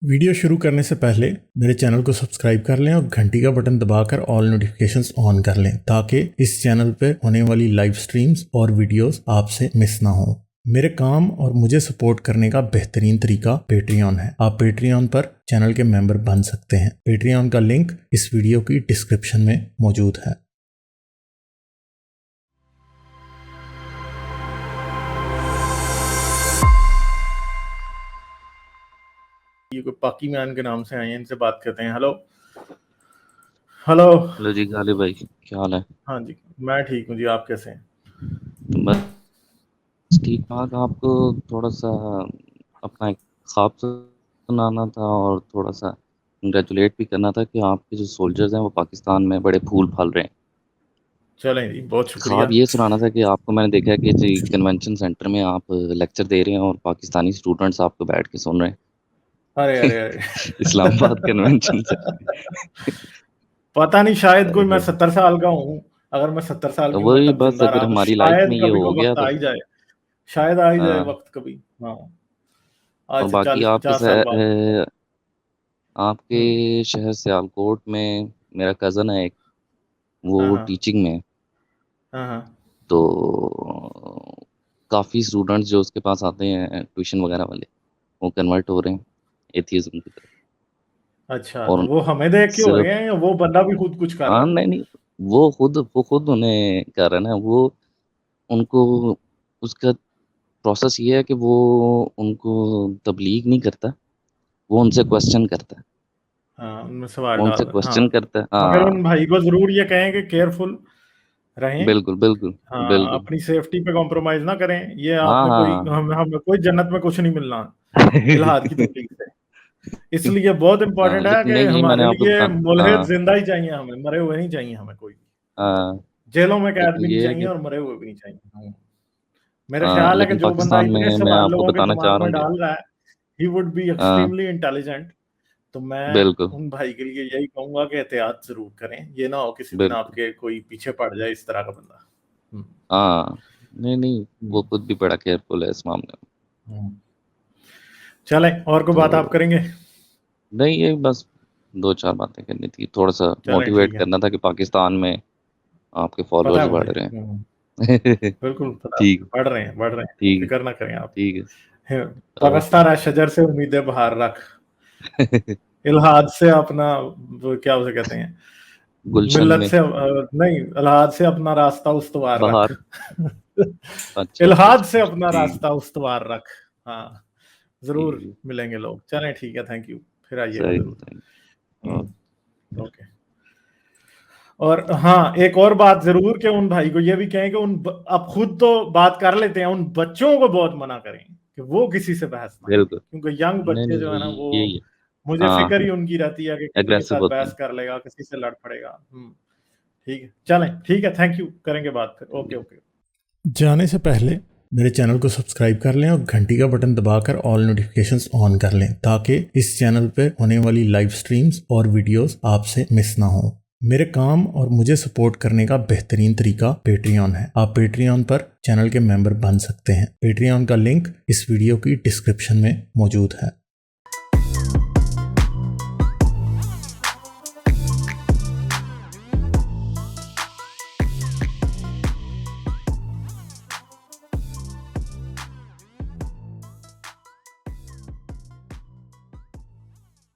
Video शुरू करने से पहले मेरे चैनल को सब्सक्राइब कर लें और घंटी का बटन दबाकर ऑल नोटिफिकेशंस ऑन कर लें ताकि इस चैनल पर होने वाली लाइव स्ट्रीम्स और वीडियोस आपसे मिस ना हो। मेरे काम और मुझे सपोर्ट करने का बेहतरीन तरीका पेट्रियन है। आप पेट्रियन पर चैनल के मेंबर बन सकते हैं। पेट्रियन का लिंक इस वीडियो की डिस्क्रिप्शन में मौजूद है। ये कोई पाकी मैन के नाम से आए हैं, इनसे बात करते हैं। हेलो हेलो हेलो जी गालिब भाई, क्या हाल है? हाँ जी, मैं ठीक हूँ जी, आप कैसे हैं? बस ठीक ठाक। आपको थोड़ा सा अपना एक ख्वाब सुनाना था और थोड़ा सा कंग्रेचुलेट भी करना था कि आपके जो सोल्जर्स हैं वो पाकिस्तान में बड़े फूल फाल रहे हैं। चलें जी, बहुत शुक्रिया। ख्वाब ये सुनाना था कि आपको मैंने देखा है कि जी कन्वेंशन सेंटर में आप लेक्चर दे रहे हैं और पाकिस्तानी स्टूडेंट्स आपको बैठ के सुन रहे अरे अरे हैं। इस्लामाबाद कन्वेंशन से। पता नहीं, शायद कोई मैं 70 साल का हूँ। अगर मैं 70 साल तो की उम्र वही तक बस, जिंदा अगर रहा तो हमारी लाइफ में शायद ये कभी हो वो गया वक्त आ तो ही जाए। शायद आ ही जाए हाँ। वक्त कभी। हाँ, और आज से बाकी 40-50 साल बाद। हम्म। आपके शहर सियालकोट में मेरा कज़न है एक, हाँ वो हाँ टीचिंग में है। हाँ हाँ। तो काफ़ी स्टूडेंट्स जो उसके पास आते हैं ट्यूशन वगैरह वाले, वो कन्वर्ट हो रहे हैं एथीज़म की तरफ। अच्छा, तो और वो हमें देख के हो सिर्फ रहे हैं या वो बंदा भी खुद कुछ कर रहा हाँ, है? नहीं नहीं, वो खुद उन्हें कर रहे हैं ना। वो उनको उसका प्रोसेस ये है कि वो उनको तबलीग नहीं करता, वो उनसे क्वेश्चन करता है। हाँ, उनमें सवाल वो डाल उनसे रहा है। हाँ, क्वेश्चन करता है, मगर हाँ। उन भाई को जरूर ये कहें कि केयरफुल रहें। बिल्कुल बिल्कुल हाँ, बिल्कुल। अपनी सेफ्टी पे कॉम्प्रोमाइज ना करें। ये हाँ आपने कोई हाँ हमें कोई जन्नत में कुछ नहीं मिलना इल्हाद की तबलीग से। इसलिए बहुत हाँ, इंपॉर्टेंट है लेकिन कि नहीं, ये मैंने हमारे आपको लिए बता। मुलहिद हाँ जिंदा ही चाहिए, हमें मरे हुए नहीं चाहिए। हमें कोई हाँ। जेलों में कैद लेकिन भी नहीं ये है चाहिए कि और मरे हुए भी नहीं चाहिए। मेरा हाँ, ख्याल है कि लेकिन जो बंदा पाकिस्तान इतने में मैं सवाल आपको लोगों के बताना चाह दिमाग रहा में हूँ कि डाल रहा है, ही वुड बी हाँ, एक्सट्रीमली इंटेलिजेंट। तो मैं बिल्कुल उन भाई के लिए यही कहूंगा कि एहतियात जरूर करें। ये ना हो किसी दिन बिल्कुल। आपके कोई पीछे पड़ जाए इस तरह का बंदा। हाँ, नहीं नहीं, वो हम्म, खुद भी बड़ा केयरफुल है इस मामले में। हम्म। चलें, और कोई बात आप तो करेंगे? नहीं, ये बस दो चार बातें करनी थी, थोड़ा सा चलें, मोटिवेट ठीक है। करना था कि पाकिस्तान में आपके पता फॉलोअर्स है मुझे। बढ़ रहे हैं। बिल्कुल पता है ठीक मुझे। बढ़ रहे हैं, बढ़ रहे हैं, ठीक फिक्र ना करें आप। ठीक है। ओके। परस्ता रहा शजर से उम्मीदें बाहर रख, इल्हाद से अपना वो क्या उसे कहते हैं, गुलशन मिल्लत में से नहीं, इल्हाद से अपना रास्ता उस्तवार रख। बाहर। अच्छा अच्छा इल्हाद से अच्छा, अपना ठीक रास्ता उस्तवार रख। हाँ, जरूर ठीक। मिलेंगे लोग। चलें, ठीक है, थैंक यू। फिर आइएगा सही जरूर। सही। ओके। और हाँ, एक और बात जरूर कि उन भाई को ये भी कहें कि अब खुद तो बात कर लेते हैं, उन बच्चों को बहुत मना करें कि वो किसी से बहस ना करें, बिल्कुल। क्योंकि यंग नहीं बच्चे नहीं, जो है ना, वो यही है। मुझे हाँ, फिक्र ही उनकी रहती है कि किसी के एग्रेसिव साथ होते बहस हैं। कर लेगा, किसी से लड़ पड़ेगा। ठीक है, चलें, ठीक है, थैंक यू, करेंगे बात फिर। ठीक ओके है। ओके। जाने से पहले मेरे चैनल को सब्सक्राइब कर लें और घंटी का बटन दबाकर ऑल नोटिफिकेशंस ऑन कर लें ताकि इस चैनल पे होने वाली लाइव स्ट्रीम्स और वीडियोस आपसे मिस ना हो। मेरे काम और मुझे सपोर्ट करने का बेहतरीन तरीका पेट्रियन है। आप पेट्रियन पर चैनल के मेंबर बन सकते हैं। पेट्रियन का लिंक इस वीडियो की डिस्क्रिप्शन में मौजूद है।